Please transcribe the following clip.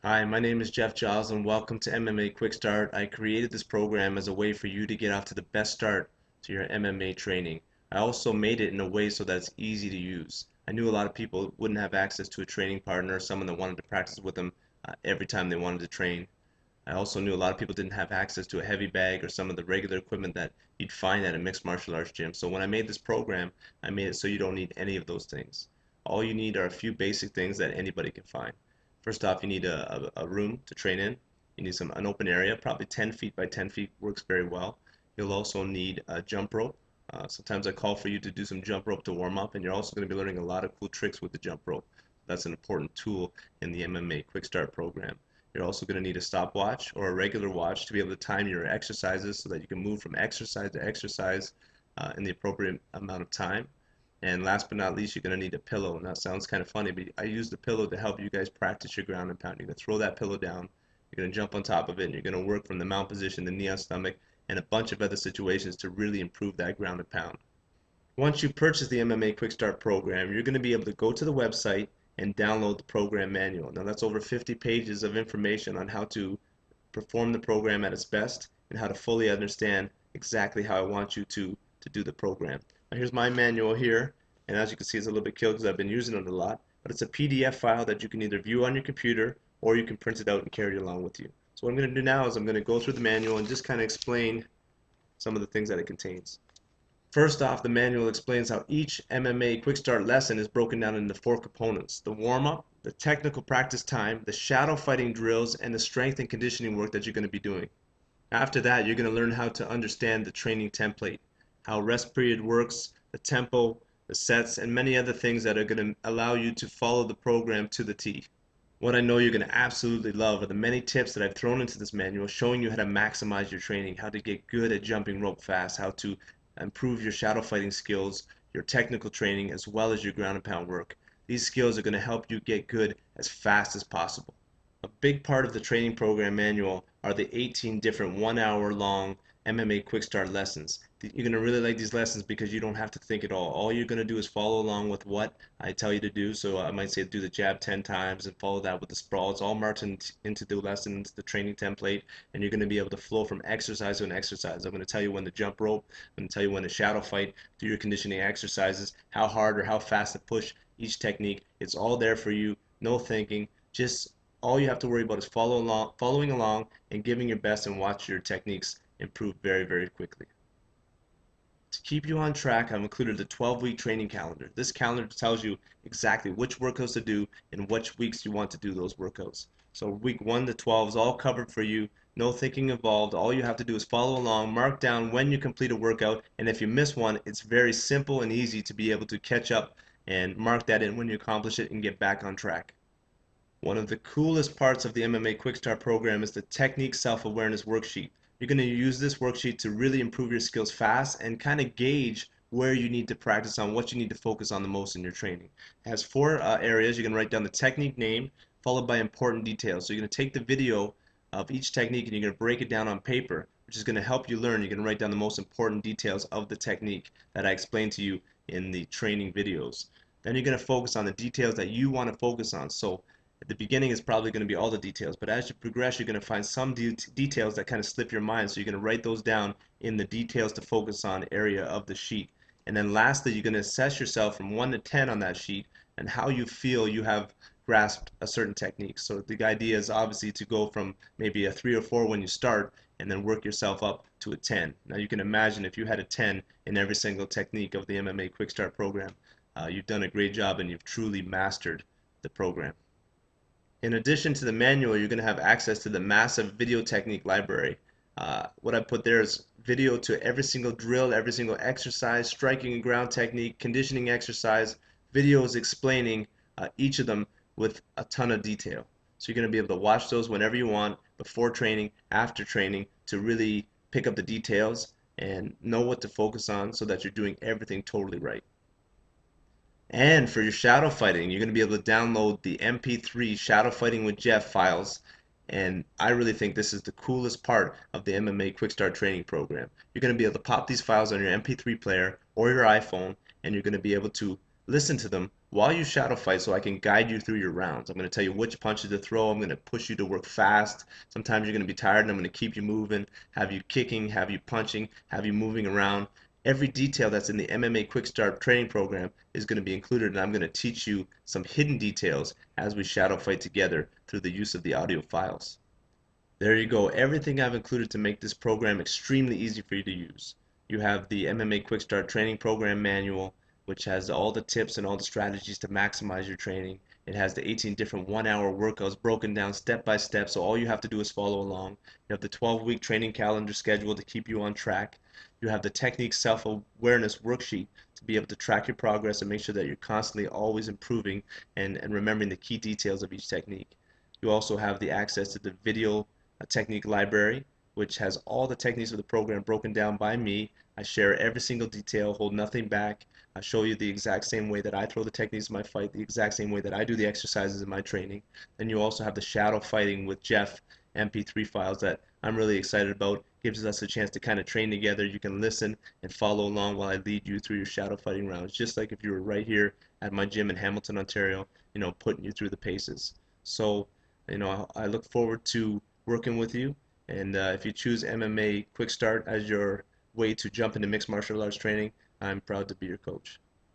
Hi, my name is Joslin. Welcome to MMA QuickStart. I created this program as a way for you to get off to the best start to your MMA training. I also made it in a way so that it's easy to use. I knew a lot of people wouldn't have access to a training partner, someone that wanted to practice with them every time they wanted to train. I also knew a lot of people didn't have access to a heavy bag or some of the regular equipment that you'd find at a mixed martial arts gym. So when I made this program, I made it so you don't need any of those things. All you need are a few basic things that anybody can find. First off, you need a room to train in. You need an open area, probably 10 feet by 10 feet works very well. You'll also need a jump rope. Sometimes I call for you to do some jump rope to warm up, and you're also going to be learning a lot of cool tricks with the jump rope. That's an important tool in the MMA Quick Start program. You're also going to need a stopwatch or a regular watch to be able to time your exercises so that you can move from exercise to exercise in the appropriate amount of time. And last but not least, you're going to need a pillow. And that sounds kind of funny, but I use the pillow to help you guys practice your ground and pound. You're going to throw that pillow down, you're going to jump on top of it, and you're going to work from the mount position, the knee on stomach, and a bunch of other situations to really improve that ground and pound. Once you purchase the MMA Quick Start program, you're going to be able to go to the website and download the program manual. Now that's over 50 pages of information on how to perform the program at its best and how to fully understand exactly how I want you to do the program. Now here's my manual here, and as you can see it's a little bit killed because I've been using it a lot, but it's a PDF file that you can either view on your computer or you can print it out and carry it along with you. So what I'm going to do now is I'm going to go through the manual and just kind of explain some of the things that it contains. First off, the manual explains how each MMA Quick Start lesson is broken down into four components: the warm-up, the technical practice time, the shadow fighting drills, and the strength and conditioning work that you're going to be doing. After that, you're going to learn how to understand the training template, how rest period works, the tempo, the sets, and many other things that are going to allow you to follow the program to the T. What I know you're going to absolutely love are the many tips that I've thrown into this manual showing you how to maximize your training, how to get good at jumping rope fast, how to improve your shadow fighting skills, your technical training, as well as your ground and pound work. These skills are going to help you get good as fast as possible. A big part of the training program manual are the 18 different 1 hour long MMA Quick Start lessons. You're going to really like these lessons because you don't have to think at all. All you're going to do is follow along with what I tell you to do. So I might say do the jab 10 times and follow that with the sprawl. It's all marked into the lesson, into the training template, and you're going to be able to flow from exercise to an exercise. I'm going to tell you when to jump rope, I'm going to tell you when to shadow fight, do your conditioning exercises, how hard or how fast to push each technique. It's all there for you, no thinking, just all you have to worry about is following along and giving your best, and watch your techniques improve very, very quickly. To keep you on track, I've included the 12-week training calendar. This calendar tells you exactly which workouts to do and which weeks you want to do those workouts. So week 1 to 12 is all covered for you. No thinking involved. All you have to do is follow along, mark down when you complete a workout, and if you miss one, it's very simple and easy to be able to catch up and mark that in when you accomplish it and get back on track. One of the coolest parts of the MMA Quick Start program is the Technique Self-Awareness Worksheet. You're going to use this worksheet to really improve your skills fast and kind of gauge where you need to practice on, what you need to focus on the most in your training. It has four areas. You're going to write down the technique name followed by important details. So you're going to take the video of each technique and you're going to break it down on paper, which is going to help you learn. You're going to write down the most important details of the technique that I explained to you in the training videos. Then you're going to focus on the details that you want to focus on. So at the beginning, it's probably going to be all the details, but as you progress, you're going to find some details that kind of slip your mind. So you're going to write those down in the details to focus on area of the sheet. And then lastly, you're going to assess yourself from 1 to 10 on that sheet and how you feel you have grasped a certain technique. So the idea is obviously to go from maybe a 3 or 4 when you start and then work yourself up to a 10. Now you can imagine if you had a 10 in every single technique of the MMA Quick Start program, you've done a great job and you've truly mastered the program. In addition to the manual, you're going to have access to the massive video technique library. What I put there is video to every single drill, every single exercise, striking and ground technique, conditioning exercise, videos explaining each of them with a ton of detail. So you're going to be able to watch those whenever you want, before training, after training, to really pick up the details and know what to focus on so that you're doing everything totally right. And for your shadow fighting, you're going to be able to download the MP3 Shadow Fighting with Jeff files. And I really think this is the coolest part of the MMA Quick Start Training Program. You're going to be able to pop these files on your MP3 player or your iPhone, and you're going to be able to listen to them while you shadow fight so I can guide you through your rounds. I'm going to tell you which punches to throw. I'm going to push you to work fast. Sometimes you're going to be tired and I'm going to keep you moving, have you kicking, have you punching, have you moving around. Every detail that's in the MMA QuickStart Training Program is going to be included, and I'm going to teach you some hidden details as we shadow fight together through the use of the audio files. There you go, everything I've included to make this program extremely easy for you to use. You have the MMA QuickStart Training Program Manual, which has all the tips and all the strategies to maximize your training. It has the 18 different 1-hour workouts broken down step by step, so all you have to do is follow along. You have the 12-week training calendar schedule to keep you on track. You have the technique self-awareness worksheet to be able to track your progress and make sure that you're constantly always improving and remembering the key details of each technique. You also have the access to the video technique library, which has all the techniques of the program broken down by me. I share every single detail, hold nothing back. I show you the exact same way that I throw the techniques in my fight, the exact same way that I do the exercises in my training. Then you also have the shadow fighting with Jeff MP3 files that I'm really excited about. Gives us a chance to kind of train together. You can listen and follow along while I lead you through your shadow fighting rounds, just like if you were right here at my gym in Hamilton, Ontario, putting you through the paces. So, I look forward to working with you. And if you choose MMA Quick Start as your way to jump into mixed martial arts training, I'm proud to be your coach.